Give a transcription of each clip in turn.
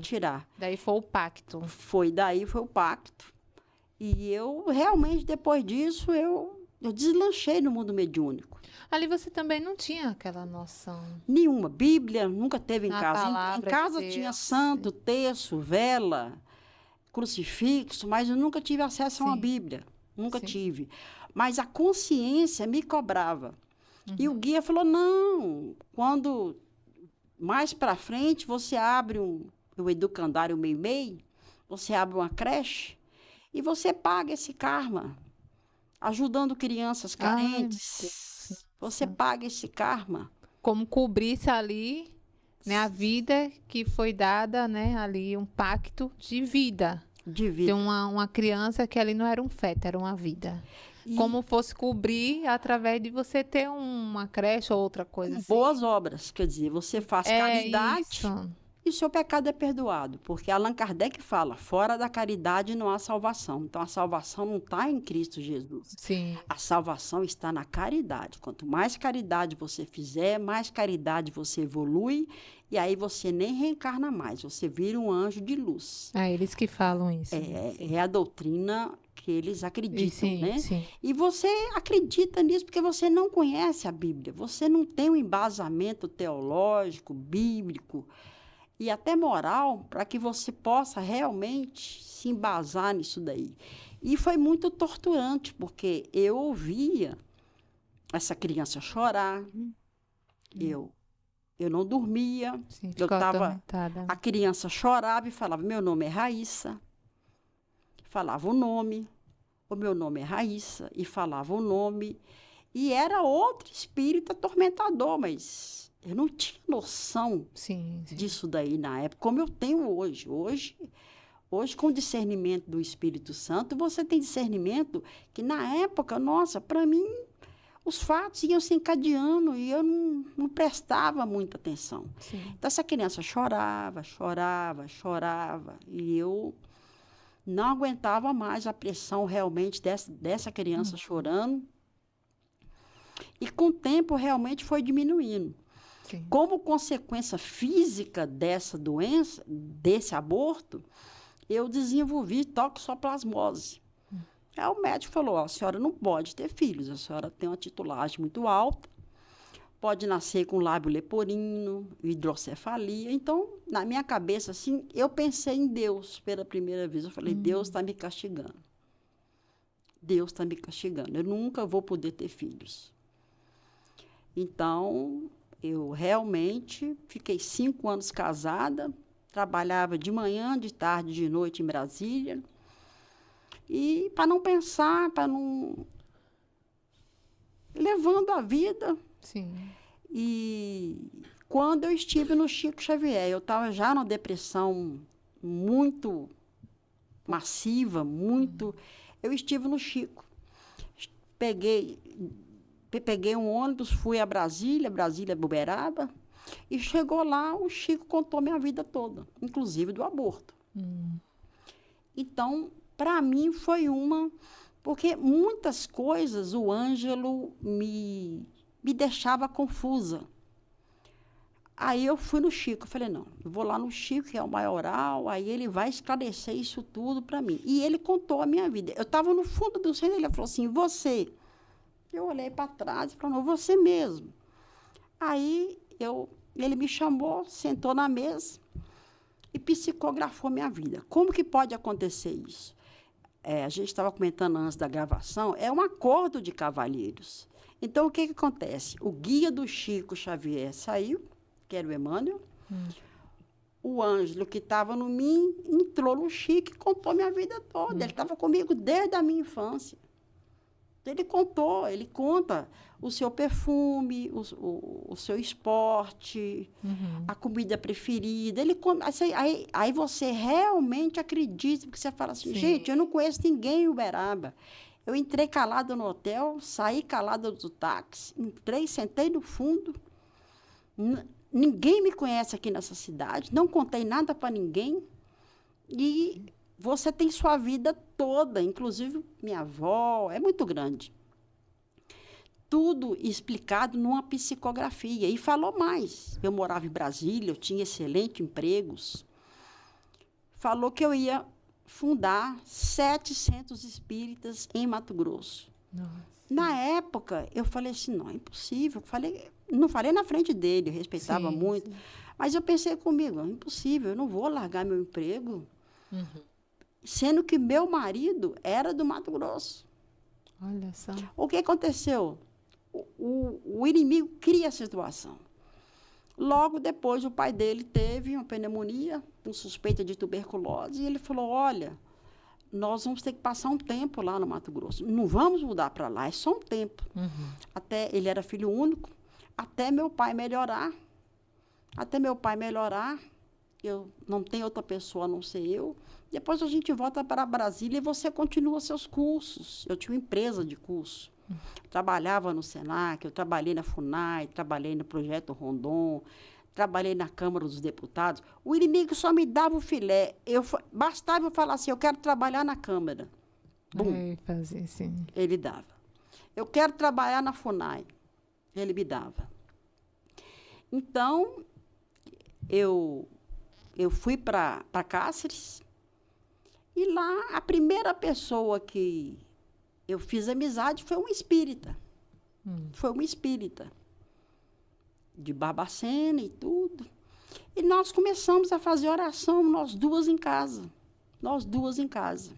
tirar. Daí foi o pacto. Daí foi o pacto. E eu, realmente, depois disso, eu deslanchei no mundo mediúnico. Ali você também não tinha aquela noção. Nenhuma. Bíblia nunca teve em Na casa. Em palavra casa de tinha Deus, santo, terço, vela, crucifixo, mas eu nunca tive acesso a uma Sim. Bíblia. Nunca Sim. tive. Mas a consciência me cobrava. E o guia falou, não, quando mais para frente você abre o educandário Meimei, você abre uma creche e você paga esse karma, ajudando crianças Ai, meu carentes. Deus. Você paga esse karma. Como cobrisse ali, né, a vida que foi dada, né, ali, um pacto de vida. De De vida. uma criança que ali não era um feto, era uma vida. E Como fosse cobrir através de você ter uma creche ou outra coisa com assim. boas obras, quer dizer, você faz É caridade isso. e o seu pecado é perdoado. Porque Allan Kardec fala, fora da caridade não há salvação. Então a salvação não está em Cristo Jesus. Sim. A salvação está na caridade. Quanto mais caridade você fizer, mais caridade você evolui, e aí você nem reencarna mais, você vira um anjo de luz. É eles que falam isso. É a doutrina que eles acreditam, sim, né? sim. E você acredita nisso porque você não conhece a Bíblia, você não tem um embasamento teológico, bíblico e até moral para que você possa realmente se embasar nisso daí. E foi muito torturante, porque eu ouvia essa criança chorar, eu não dormia, Sim, eu ficou estava... atormentada. A criança chorava e falava, meu nome é Raíssa, falava o nome, o meu nome é Raíssa, e falava o nome, e era outro espírito atormentador, mas eu não tinha noção Sim, sim. disso daí na época, como eu tenho hoje. Hoje, com o discernimento do Espírito Santo, você tem discernimento que na época, nossa, para mim, os fatos iam se encadeando e eu não prestava muita atenção. Sim. Então, essa criança chorava, e eu não aguentava mais a pressão realmente dessa criança chorando. E com o tempo, realmente foi diminuindo. Sim. Como consequência física dessa doença, desse aborto, eu desenvolvi toxoplasmose. Aí o médico falou, a senhora não pode ter filhos, a senhora tem uma titulagem muito alta, pode nascer com lábio leporino, hidrocefalia. Então, na minha cabeça, assim, eu pensei em Deus pela primeira vez. Eu falei, Deus está me castigando. Deus está me castigando. Eu nunca vou poder ter filhos. Então, eu realmente fiquei 5 anos casada, trabalhava de manhã, de tarde, de noite em Brasília. E para não pensar, para não... levando a vida. Sim. E quando eu estive no Chico Xavier, eu estava já numa depressão muito massiva, Eu estive no Chico. Peguei um ônibus, fui a Brasília, Uberaba, e chegou lá, o Chico contou minha vida toda, inclusive do aborto. Então, para mim foi porque muitas coisas o Ângelo me deixava confusa. Aí eu fui no Chico, falei, não, eu vou lá no Chico, que é o maioral, aí ele vai esclarecer isso tudo para mim. E ele contou a minha vida. Eu estava no fundo do centro, ele falou assim, você? Eu olhei para trás e falei, não, você mesmo. Aí ele me chamou, sentou na mesa e psicografou minha vida. Como que pode acontecer isso? A gente estava comentando antes da gravação, é um acordo de cavalheiros. Então, o que acontece? O guia do Chico Xavier saiu, que era o Emmanuel. O Ângelo, que estava no mim, entrou no Chico e contou minha vida toda. Ele estava comigo desde a minha infância. Ele conta o seu perfume, o seu esporte, a comida preferida. Ele conta, aí você realmente acredita, porque você fala assim, gente, eu não conheço ninguém em Uberaba. Eu entrei calada no hotel, saí calada do táxi, sentei no fundo. Ninguém me conhece aqui nessa cidade, não contei nada para ninguém. E você tem sua vida toda, inclusive minha avó, é muito grande. Tudo explicado numa psicografia. E falou mais. Eu morava em Brasília, eu tinha excelentes empregos. falou que eu ia fundar 700 espíritas em Mato Grosso. Nossa. Na época, eu falei assim, não, é impossível. Não falei na frente dele, eu respeitava Sim, muito. sim. Mas eu pensei comigo, é impossível, eu não vou largar meu emprego, Uhum. sendo que meu marido era do Mato Grosso. Olha só. O que aconteceu? O inimigo cria a situação. Logo depois, o pai dele teve uma pneumonia, com suspeita de tuberculose, e ele falou, olha, nós vamos ter que passar um tempo lá no Mato Grosso. Não vamos mudar para lá, é só um tempo. Uhum. Até ele era filho único, até meu pai melhorar. Até meu pai melhorar, eu não tenho outra pessoa a não ser eu. Depois a gente volta para Brasília e você continua seus cursos. Eu tinha uma empresa de curso. Trabalhava no Senac, eu trabalhei na FUNAI, trabalhei no Projeto Rondon, trabalhei na Câmara dos Deputados. O inimigo só me dava o filé. Bastava eu falar assim, eu quero trabalhar na Câmara. Bum, Fazer assim. ele dava. Eu quero trabalhar na FUNAI. Ele me dava. Então, eu fui para Cáceres e lá a primeira pessoa que eu fiz amizade foi um espírita. Foi um espírita. De Barbacena e tudo. E nós começamos a fazer oração, nós duas em casa. Nós duas em casa.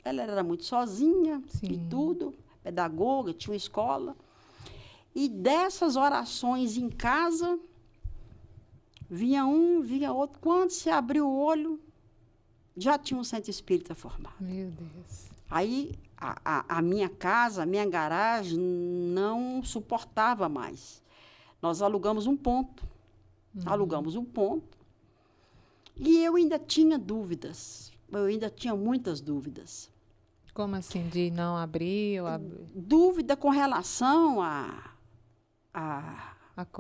Ela era muito sozinha e tudo, pedagoga, tinha uma escola. E dessas orações em casa, vinha um, vinha outro. Quando se abriu o olho, já tinha um centro espírita formado. Meu Deus. Aí a minha casa, a minha garagem não suportava mais. Nós alugamos um ponto. Alugamos um ponto. E eu ainda tinha dúvidas. Eu ainda tinha muitas dúvidas. Como assim? De não abrir ou abrir? Dúvida com relação a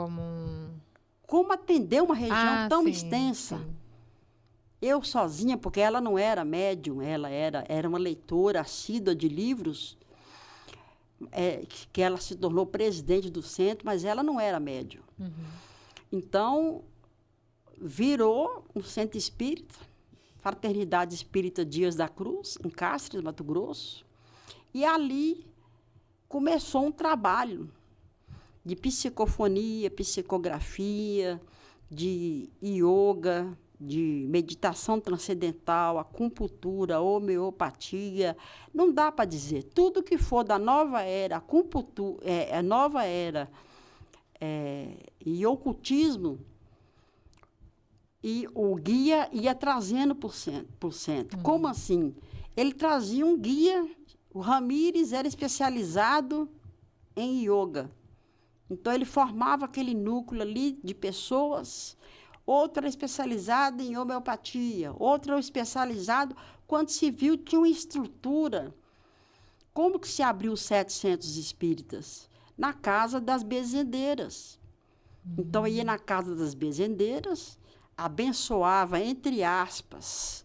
como atender uma região tão sim, extensa. Sim. Eu sozinha, porque ela não era médium, ela era uma leitora assídua de livros, que ela se tornou presidente do centro, mas ela não era médium. Então, virou um centro espírita, Fraternidade Espírita Dias da Cruz, em Cáceres, Mato Grosso, e ali começou um trabalho de psicofonia, psicografia, de yoga, de meditação transcendental, acupuntura, homeopatia. Não dá para dizer. Tudo que for da nova era, acupuntura, a nova era e ocultismo, e o guia ia trazendo por cento. Como assim? Ele trazia um guia, o Ramires era especializado em yoga. Então, ele formava aquele núcleo ali de pessoas. Outro era especializado em homeopatia, outro era especializado, quando se viu, tinha uma estrutura. Como que se abriu os 700 espíritas? Na casa das benzedeiras. Então, eu ia na casa das benzedeiras, abençoava, entre aspas,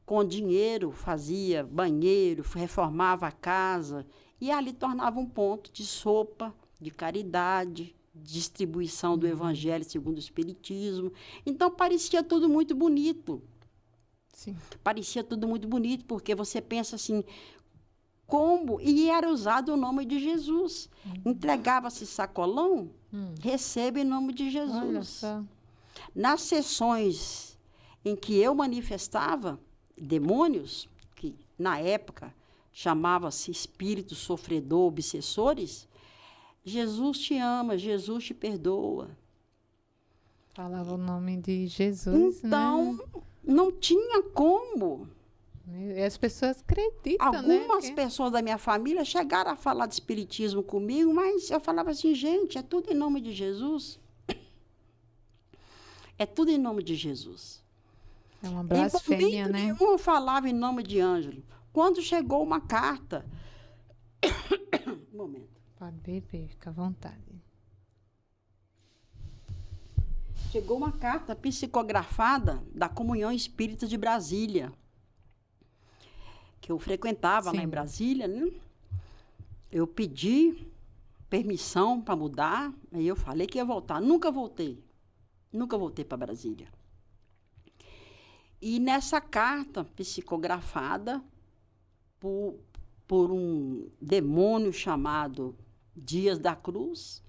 com dinheiro, fazia banheiro, reformava a casa, e ali tornava um ponto de sopa, de caridade, distribuição do Evangelho segundo o Espiritismo. Então, parecia tudo muito bonito. Sim. Parecia tudo muito bonito, porque você pensa assim, como... E era usado o nome de Jesus. Entregava-se sacolão, receba em nome de Jesus. Olha só. Nas sessões em que eu manifestava demônios, que na época chamava-se espíritos sofredor, obsessores, Jesus te ama, Jesus te perdoa. Falava o nome de Jesus, então, né? Não tinha como. E as pessoas acreditam, né? Algumas pessoas da minha família chegaram a falar de espiritismo comigo, mas eu falava assim, gente, é tudo em nome de Jesus. É tudo em nome de Jesus. É uma blasfêmia, né? Em momento nenhum eu falava em nome de Ângelo. Quando chegou uma carta... Um momento. Pode beber, fica à vontade. Chegou uma carta psicografada da Comunhão Espírita de Brasília, que eu frequentava lá em Brasília, né? Eu pedi permissão para mudar, aí eu falei que ia voltar. Nunca voltei para Brasília. E nessa carta psicografada por um demônio chamado Dias da Cruz,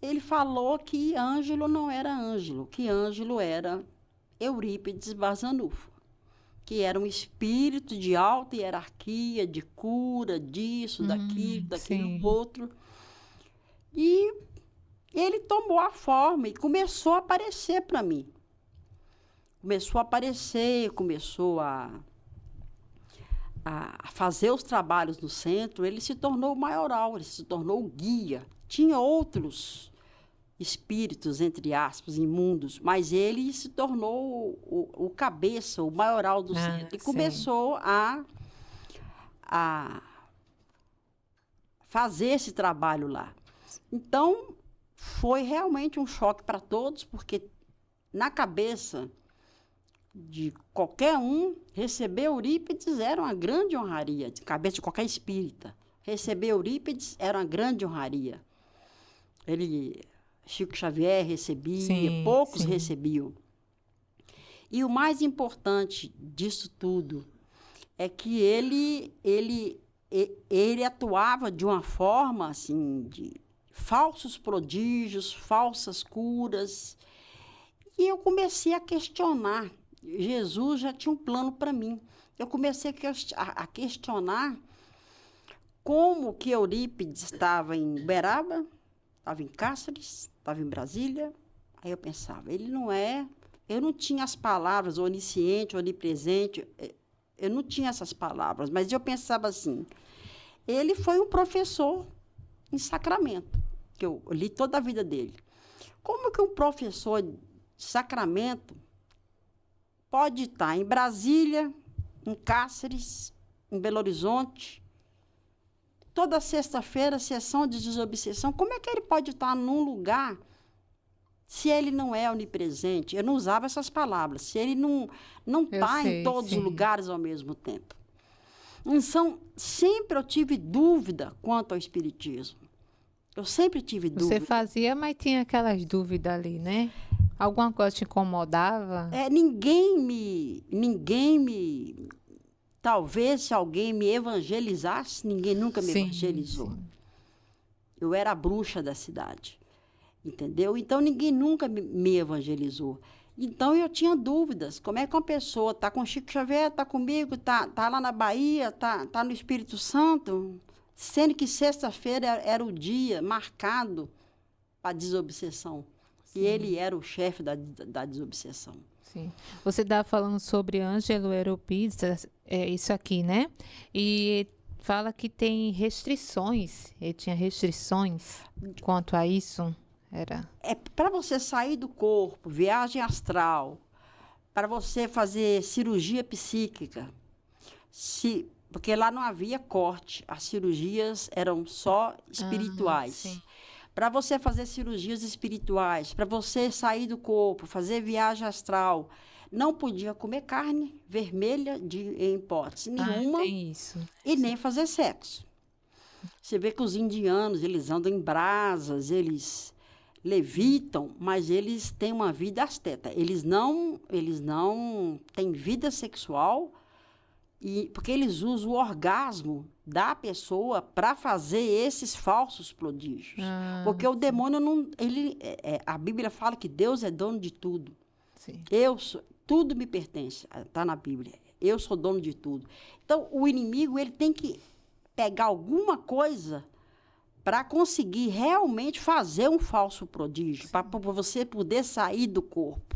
ele falou que Ângelo não era Ângelo, que Ângelo era Eurípides Basanufo, que era um espírito de alta hierarquia, de cura, disso, daquilo, sim. outro. E ele tomou a forma e começou a aparecer para mim. Começou a aparecer, começou a fazer os trabalhos no centro. Ele se tornou o maioral, ele se tornou o guia. Tinha outros espíritos, entre aspas, imundos, mas ele se tornou o cabeça, o maioral do centro. E começou a fazer esse trabalho lá. Então, foi realmente um choque para todos, porque na cabeça de qualquer um, receber Eurípides era uma grande honraria, de cabeça de qualquer espírita. Receber Eurípides era uma grande honraria. Chico Xavier recebia, poucos recebiam. E o mais importante disso tudo é que ele atuava de uma forma assim, de falsos prodígios, falsas curas. E eu comecei a questionar. Jesus já tinha um plano para mim. Eu comecei a questionar como que Eurípides estava em Uberaba, estava em Cáceres, estava em Brasília. Aí eu pensava, ele não é... Eu não tinha as palavras onisciente, onipresente, eu não tinha essas palavras, mas eu pensava assim, ele foi um professor em Sacramento, que eu li toda a vida dele. Como que um professor de Sacramento pode estar em Brasília, em Cáceres, em Belo Horizonte, toda sexta-feira, sessão de desobsessão? Como é que ele pode estar num lugar se ele não é onipresente? Eu não usava essas palavras. Se ele não está em todos os lugares ao mesmo tempo. Então, sempre eu tive dúvida quanto ao espiritismo. Eu sempre tive dúvida. Você fazia, mas tinha aquelas dúvidas ali, né? Alguma coisa te incomodava? Ninguém me... Talvez se alguém me evangelizasse, ninguém nunca me evangelizou. Sim. Eu era a bruxa da cidade, entendeu? Então, ninguém nunca me evangelizou. Então, eu tinha dúvidas. Como é que uma pessoa está com Chico Xavier, está comigo, está lá na Bahia, está no Espírito Santo, sendo que sexta-feira era o dia marcado para a desobsessão. Sim. E ele era o chefe da desobsessão. Sim. Você estava falando sobre Ângelo Eurípides, isso aqui, né? E fala que tem restrições. Ele tinha restrições quanto a isso? Para você sair do corpo, viagem astral, para você fazer cirurgia psíquica, porque lá não havia corte, as cirurgias eram só espirituais. Para você fazer cirurgias espirituais, para você sair do corpo, fazer viagem astral, não podia comer carne vermelha em hipótese nenhuma. Tem isso. E nem fazer sexo. Você vê que os indianos, eles andam em brasas, eles levitam, mas eles têm uma vida asteta. Eles não têm vida sexual, porque eles usam o orgasmo da pessoa para fazer esses falsos prodígios. Porque o demônio não... a Bíblia fala que Deus é dono de tudo. Sim. Tudo me pertence, está na Bíblia. Eu sou dono de tudo. Então, o inimigo ele tem que pegar alguma coisa para conseguir realmente fazer um falso prodígio, para você poder sair do corpo.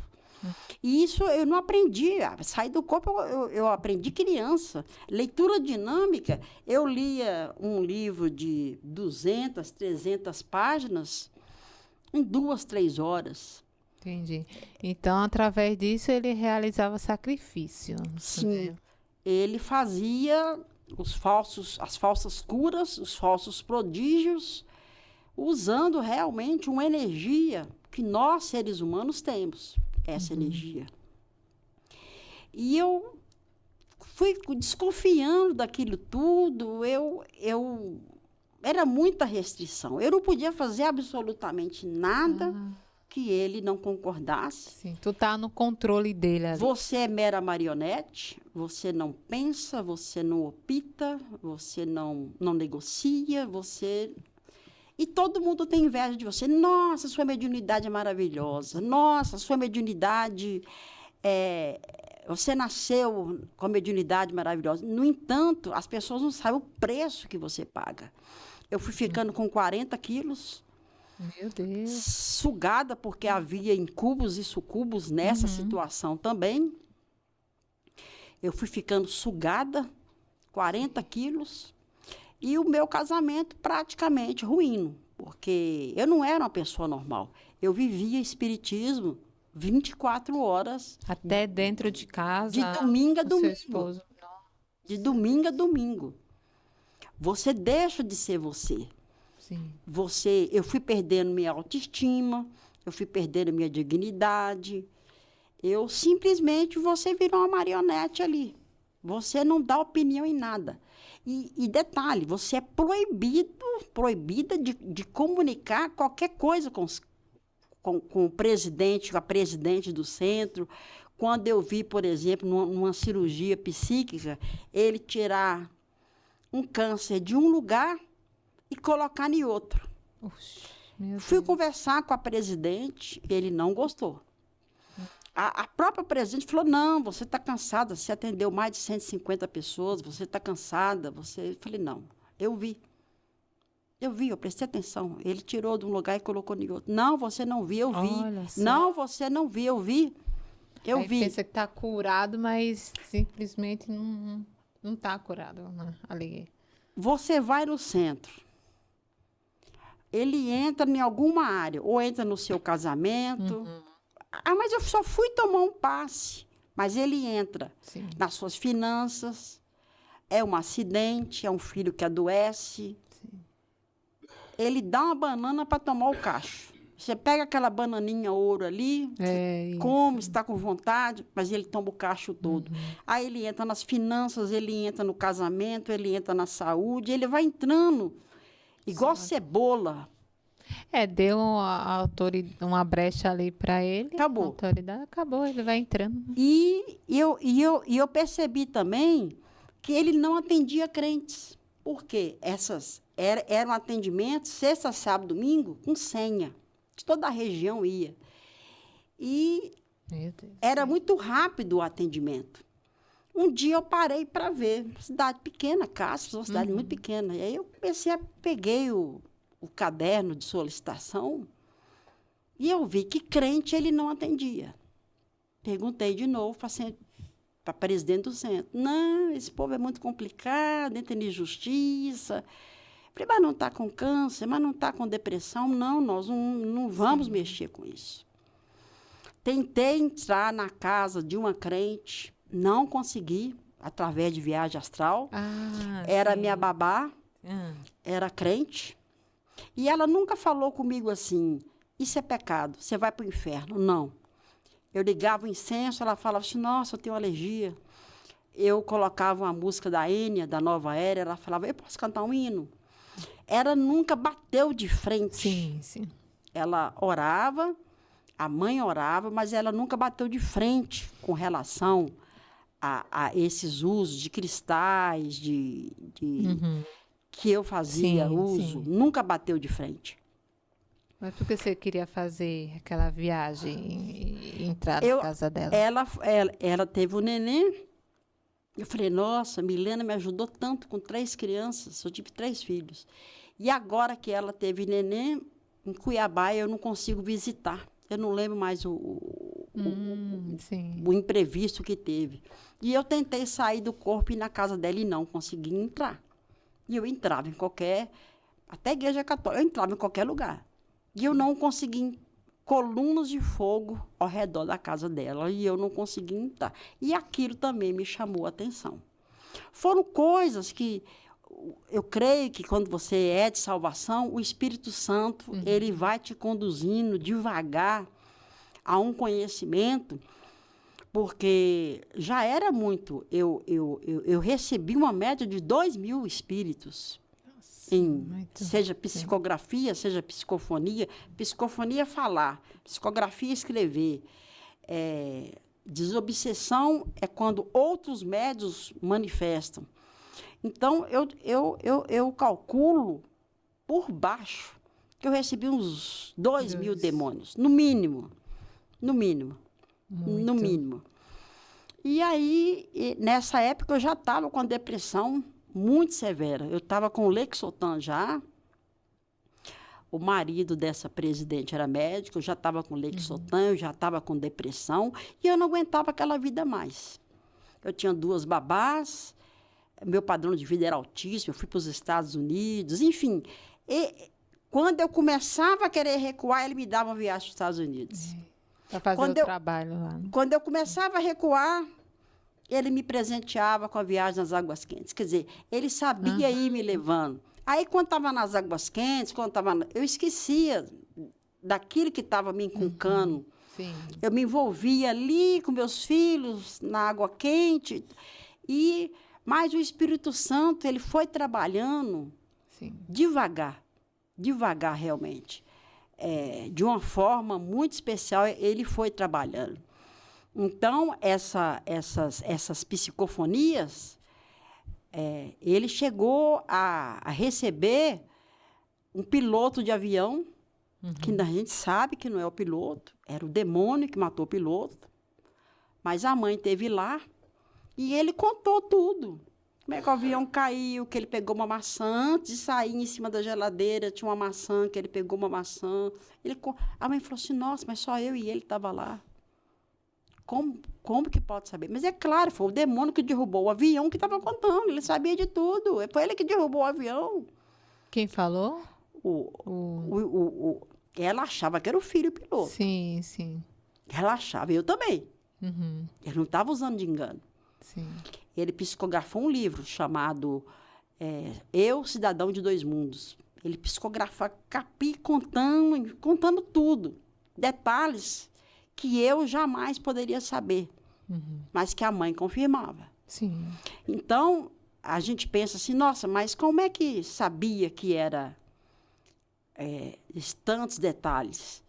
E isso eu não aprendi. Sair do corpo eu aprendi criança. Leitura dinâmica, eu lia um livro de 200, 300 páginas em 2, 3 horas. Entendi. Então, através disso, ele realizava sacrifício. Sim. Ele fazia as falsas curas, os falsos prodígios, usando realmente uma energia que nós, seres humanos, temos. Essa energia. E eu fui desconfiando daquilo tudo, era muita restrição. Eu não podia fazer absolutamente nada que ele não concordasse. Sim, tu tá no controle dele ali. Você é mera marionete, você não pensa, você não opta, você não negocia, você... E todo mundo tem inveja de você. Nossa, sua mediunidade é maravilhosa. Nossa, sua mediunidade você nasceu com a mediunidade maravilhosa. No entanto, as pessoas não sabem o preço que você paga. Eu fui ficando com 40 quilos, Meu Deus. sugada, porque havia incubos e sucubos nessa situação também. Eu fui ficando sugada, 40 quilos, e o meu casamento praticamente ruíno, porque eu não era uma pessoa normal. Eu vivia espiritismo 24 horas, Até dentro de casa. de domingo a o seu domingo. esposo. De domingo a domingo. Você deixa de ser você. Sim. Eu fui perdendo minha autoestima, eu fui perdendo minha dignidade. Você virou uma marionete ali. Você não dá opinião em nada. E detalhe, você é proibida de comunicar qualquer coisa com o presidente, com a presidente do centro. Quando eu vi, por exemplo, numa cirurgia psíquica, ele tirar um câncer de um lugar e colocar em outro. Oxe, meu Fui Deus. conversar com a presidente, ele não gostou. A própria presidente falou, não, você está cansada, você atendeu mais de 150 pessoas, você está cansada. Eu falei, não, eu vi, eu prestei atenção. Ele tirou de um lugar e colocou em outro. Não, você não viu, eu vi. Olha só. Não, você não viu, eu vi. Eu Aí vi. pensa que tá curado, mas simplesmente não tá curado, né? Ali. Você vai no centro. Ele entra em alguma área, ou entra no seu casamento. Ah, mas eu só fui tomar um passe. Mas ele entra Sim. nas suas finanças. É um acidente, é um filho que adoece. Sim. Ele dá uma banana para tomar o cacho. Você pega aquela bananinha ouro ali, É come, está com vontade, mas ele toma o cacho todo. Aí ele entra nas finanças, ele entra no casamento, ele entra na saúde, ele vai entrando igual cebola. Deu uma brecha ali para ele. Acabou. A autoridade acabou, ele vai entrando. E eu percebi também que ele não atendia crentes. Por quê? Eram atendimentos, sexta, sábado, domingo, com senha. De toda a região ia. E Meu Deus. era muito rápido o atendimento. Um dia eu parei para ver. Cidade pequena, Castro, uma cidade muito pequena. E aí eu peguei o caderno de solicitação e eu vi que crente ele não atendia. Perguntei de novo para presidente do centro. Não, esse povo é muito complicado, entra em justiça. Falei, mas não está com câncer, mas não está com depressão. Não, nós não vamos mexer com isso. Tentei entrar na casa de uma crente, não consegui, através de viagem astral. Era sim. minha babá, era crente. E ela nunca falou comigo assim, isso é pecado, você vai para o inferno. Não. Eu ligava o incenso, ela falava assim, nossa, eu tenho alergia. Eu colocava uma música da Enya, da Nova Era, ela falava, eu posso cantar um hino? Ela nunca bateu de frente. Sim, sim. Ela orava, a mãe orava, mas ela nunca bateu de frente com relação a esses usos de cristais, que eu fazia Sim, uso. sim. Nunca bateu de frente. Mas por que você queria fazer aquela viagem e entrar na casa dela? Ela teve um neném. Eu falei, nossa, Milena me ajudou tanto com 3 crianças. Eu tive 3 filhos. E agora que ela teve neném, em Cuiabá, eu não consigo visitar. Eu não lembro mais Sim. o imprevisto que teve. E eu tentei sair do corpo e ir na casa dela e não consegui entrar. E eu entrava em até igreja católica, eu entrava em qualquer lugar. E eu não consegui colunas de fogo ao redor da casa dela, e eu não consegui entrar. E aquilo também me chamou a atenção. Foram coisas que eu creio que quando você é de salvação, o Espírito Santo, ele vai te conduzindo devagar a um conhecimento, porque já era muito. Eu recebi uma média de 2.000 espíritos seja psicografia, seja psicofonia. Psicofonia é falar, psicografia é escrever. Desobsessão é quando outros médiuns manifestam. Então, eu calculo por baixo que eu recebi uns 2.000 demônios, no mínimo. No mínimo. Muito. No mínimo. E aí, nessa época, eu já estava com a depressão muito severa. Eu estava com o Lexotan já. O marido dessa presidente era médico, eu já estava com Lexotan, eu já estava com depressão, e eu não aguentava aquela vida mais. Eu tinha 2 babás, meu padrão de vida era altíssimo, eu fui para os Estados Unidos, enfim. E quando eu começava a querer recuar, ele me dava uma viagem para os Estados Unidos. Para fazer trabalho lá. Quando eu começava a recuar, ele me presenteava com a viagem nas Águas Quentes. Quer dizer, ele sabia ir me levando. Aí, quando estava nas Águas Quentes, eu esquecia daquilo que estava me encucando. Sim. Eu me envolvia ali com meus filhos, na água quente. Mas o Espírito Santo, ele foi trabalhando devagar realmente. De uma forma muito especial, ele foi trabalhando. Então, essas psicofonias, ele chegou a receber um piloto de avião, que a gente sabe que não é o piloto, era o demônio que matou o piloto, mas a mãe esteve lá e ele contou tudo. Como é que o avião caiu, que ele pegou uma maçã, antes de sair em cima da geladeira, tinha uma maçã, que ele pegou uma maçã. A mãe falou assim, nossa, mas só eu e ele estavam lá. Como que pode saber? Mas é claro, foi o demônio que derrubou o avião que estava contando. Ele sabia de tudo. Foi ele que derrubou o avião. Quem falou? Ela achava que era o filho piloto. Sim, sim. Ela achava, eu também. Ele não estava usando de engano. Sim. Ele psicografou um livro chamado Eu, Cidadão de Dois Mundos. Ele psicografava contando tudo. Detalhes que eu jamais poderia saber, mas que a mãe confirmava. Sim. Então, a gente pensa assim, nossa, mas como é que sabia que era tantos detalhes?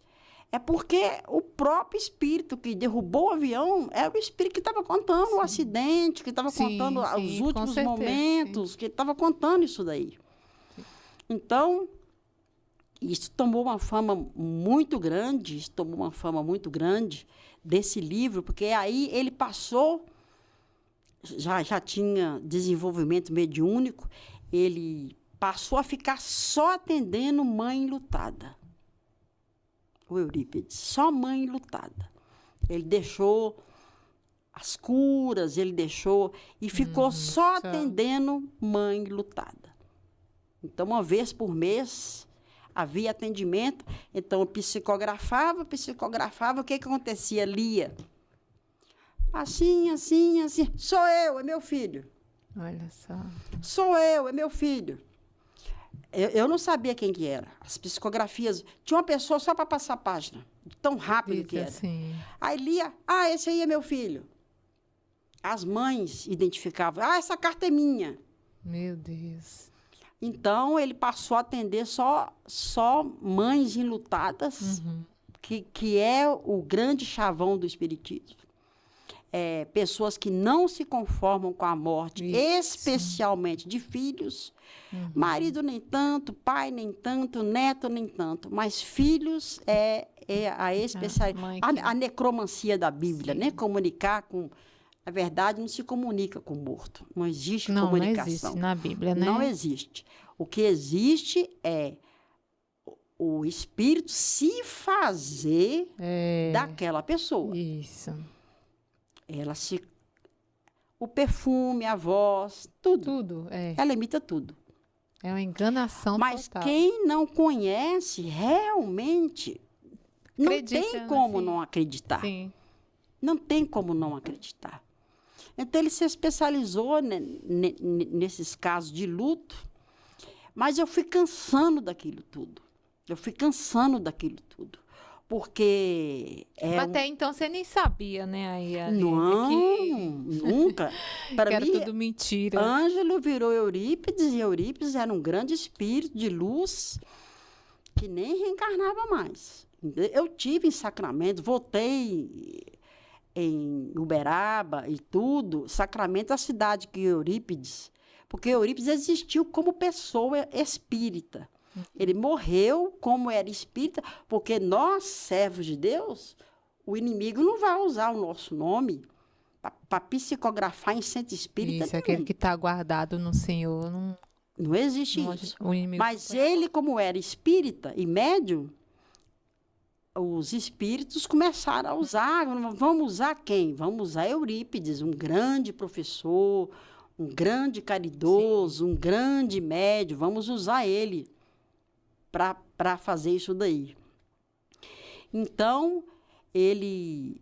É porque o próprio espírito que derrubou o avião era o espírito que estava contando o acidente, que estava contando os últimos momentos, que estava contando isso daí. Sim. Então, isso tomou uma fama muito grande, desse livro, porque aí ele passou, já tinha desenvolvimento mediúnico, ele passou a ficar só atendendo mãe enlutada. O Eurípides, só mãe enlutada. Ele deixou as curas, e ficou só atendendo mãe enlutada. Então, uma vez por mês, havia atendimento, então eu psicografava, o que acontecia? Lia. Assim, assim, assim. Sou eu, é meu filho. Olha só. Sou eu, é meu filho. Eu não sabia quem que era. As psicografias... Tinha uma pessoa só para passar a página. Tão rápido que era. Assim. Aí lia, esse aí é meu filho. As mães identificavam, essa carta é minha. Meu Deus. Então, ele passou a atender só mães enlutadas, que é o grande chavão do espiritismo. Pessoas que não se conformam com a morte, especialmente de filhos. Marido nem tanto, pai nem tanto, neto nem tanto. Mas filhos é a especialidade. A necromancia da Bíblia, né? Comunicar com... Na verdade, não se comunica com o morto. Não existe comunicação. Não existe na Bíblia, né? Não existe. O que existe é o espírito se fazer daquela pessoa. Isso. O perfume, a voz, tudo. Tudo, Ela imita tudo. É uma enganação Mas total. quem não conhece, realmente, não tem como não acreditar. Sim. Não tem como não acreditar. Então, ele se especializou nesses casos de luto, mas eu fui cansando daquilo tudo. porque Mas até então você nem sabia, né, aí, Aline, não, nunca. que Para era mim, tudo mentira. Ângelo virou Eurípides, e Eurípides era um grande espírito de luz que nem reencarnava mais. Eu tive em Sacramento, voltei em Uberaba e tudo. Sacramento é a cidade que Eurípides, porque Eurípides existiu como pessoa espírita. Ele morreu como era espírita, porque nós, servos de Deus, o inimigo não vai usar o nosso nome para psicografar em centro espírita Isso, nenhum. aquele que está guardado no Senhor, não, Não existe não isso. o inimigo. Mas ele, como era espírita e médium, os espíritos começaram a usar. Vamos usar quem? Vamos usar Eurípides, um grande professor, um grande caridoso, um grande médium. Vamos usar ele para fazer isso daí. Então, ele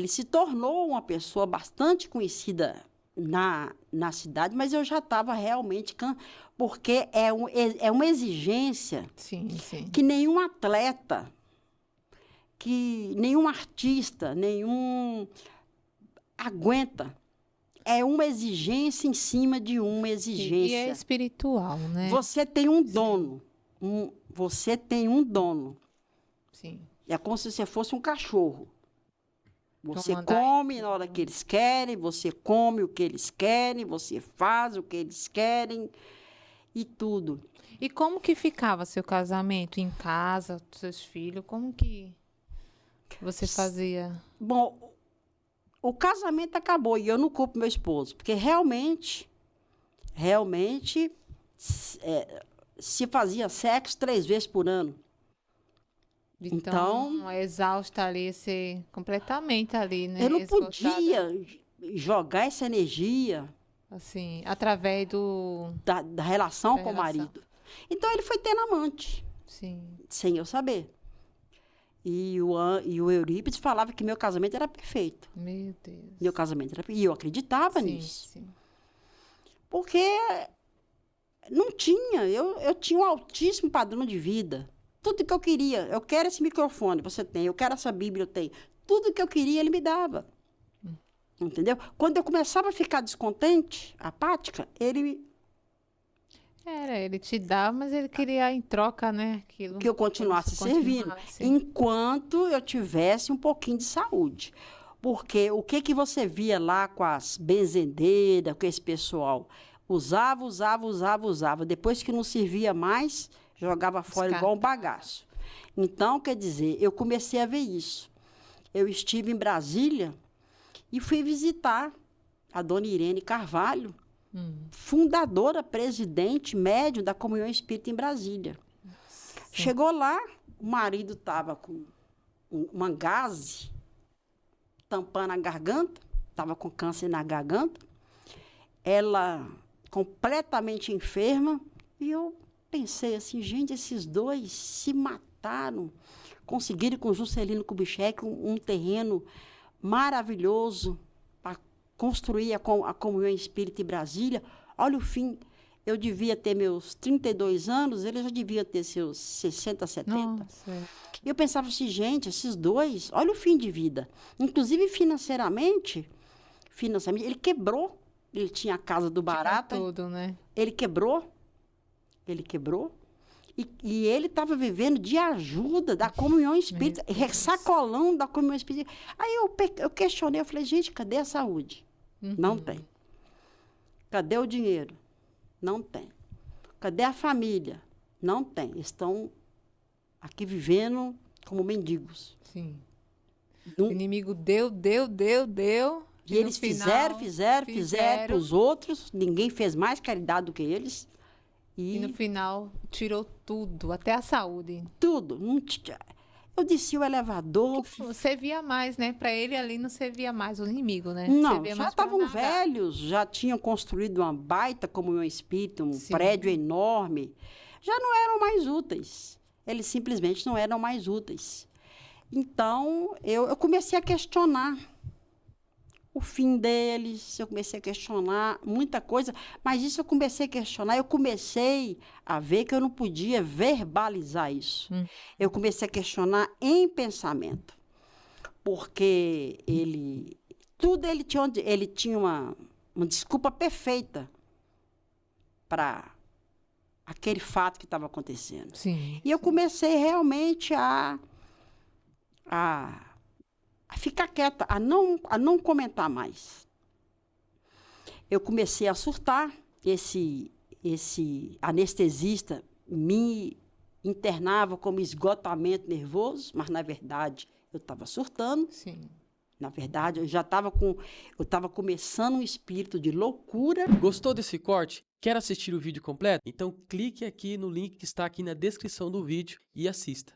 se tornou uma pessoa bastante conhecida na cidade, mas eu já estava realmente... Porque é uma exigência Sim, sim. que nenhum atleta, que nenhum artista, nenhum aguenta. É uma exigência em cima de uma exigência. E é espiritual, né? Você tem um dono. Você tem um dono. Sim. É como se você fosse um cachorro. Você Comandar come na hora que eles querem, você come o que eles querem, você faz o que eles querem e tudo. E como que ficava seu casamento? Em casa, seus filhos? Como que você fazia? Bom, o casamento acabou e eu não culpo meu esposo, porque realmente, se fazia sexo 3 vezes por ano. Então, exausta ali, você completamente ali, né? Eu não esgotada, podia jogar essa energia assim, através do... da relação Da com o relação. marido. Então, ele foi tendo amante, Sim. sem eu saber. E o Eurípides falava que meu casamento era perfeito. Meu Deus. Meu casamento era perfeito. E eu acreditava Sim, nisso. sim. Porque não tinha. Eu tinha um altíssimo padrão de vida. Tudo que eu queria. Eu quero esse microfone, você tem. Eu quero essa Bíblia, eu tenho. Tudo que eu queria, ele me dava. Entendeu? Quando eu começava a ficar descontente, apática, ele... Ele te dava, mas ele queria em troca, né? Aquilo. que eu continuasse servindo, enquanto eu tivesse um pouquinho de saúde. Porque o que você via lá com as benzendeiras, com esse pessoal? Usava. Depois que não servia mais, jogava fora igual um bagaço. Então, quer dizer, eu comecei a ver isso. Eu estive em Brasília e fui visitar a dona Irene Carvalho, fundadora, presidente, médium da Comunhão Espírita em Brasília. Sim. Chegou lá, o marido estava com uma gaze tampando a garganta, estava com câncer na garganta, ela completamente enferma, e eu pensei assim, gente, esses dois se mataram, conseguiram com Juscelino Kubitschek um terreno maravilhoso para construir a Comunhão Espírita em Brasília. Olha o fim. Eu devia ter meus 32 anos, ele já devia ter seus 60, 70. Nossa. E eu pensava assim, gente, esses dois, olha o fim de vida. Inclusive financeiramente, ele quebrou. Ele tinha a casa do Barata. Tudo, né? Ele quebrou. E ele estava vivendo de ajuda da Comunhão Espírita, sacolão da Comunhão Espírita. Aí eu questionei, eu falei, gente, cadê a saúde? Não tem. Cadê o dinheiro? Não tem. Cadê a família? Não tem. Estão aqui vivendo como mendigos. Sim. O inimigo deu. E eles fizeram para os outros. Ninguém fez mais caridade do que eles. E no final, tirou tudo, até a saúde. Tudo. Eu desci o elevador. Você via mais, né? Para ele ali não servia mais o inimigo, né? Não, já estavam velhos, já tinham construído uma baita Comunhão Espírita, um prédio enorme. Já não eram mais úteis. Eles simplesmente não eram mais úteis. Então, eu comecei a questionar o fim deles, eu comecei a questionar muita coisa, mas isso eu comecei a questionar, eu comecei a ver que eu não podia verbalizar isso. Eu comecei a questionar em pensamento, porque ele tinha uma desculpa perfeita para aquele fato que estava acontecendo. Sim. E eu comecei realmente a ficar quieta, a não comentar mais. Eu comecei a surtar, esse anestesista me internava como esgotamento nervoso, mas, na verdade, eu estava surtando. Sim. Na verdade, eu estava começando um espírito de loucura. Gostou desse corte? Quer assistir o vídeo completo? Então clique aqui no link que está aqui na descrição do vídeo e assista.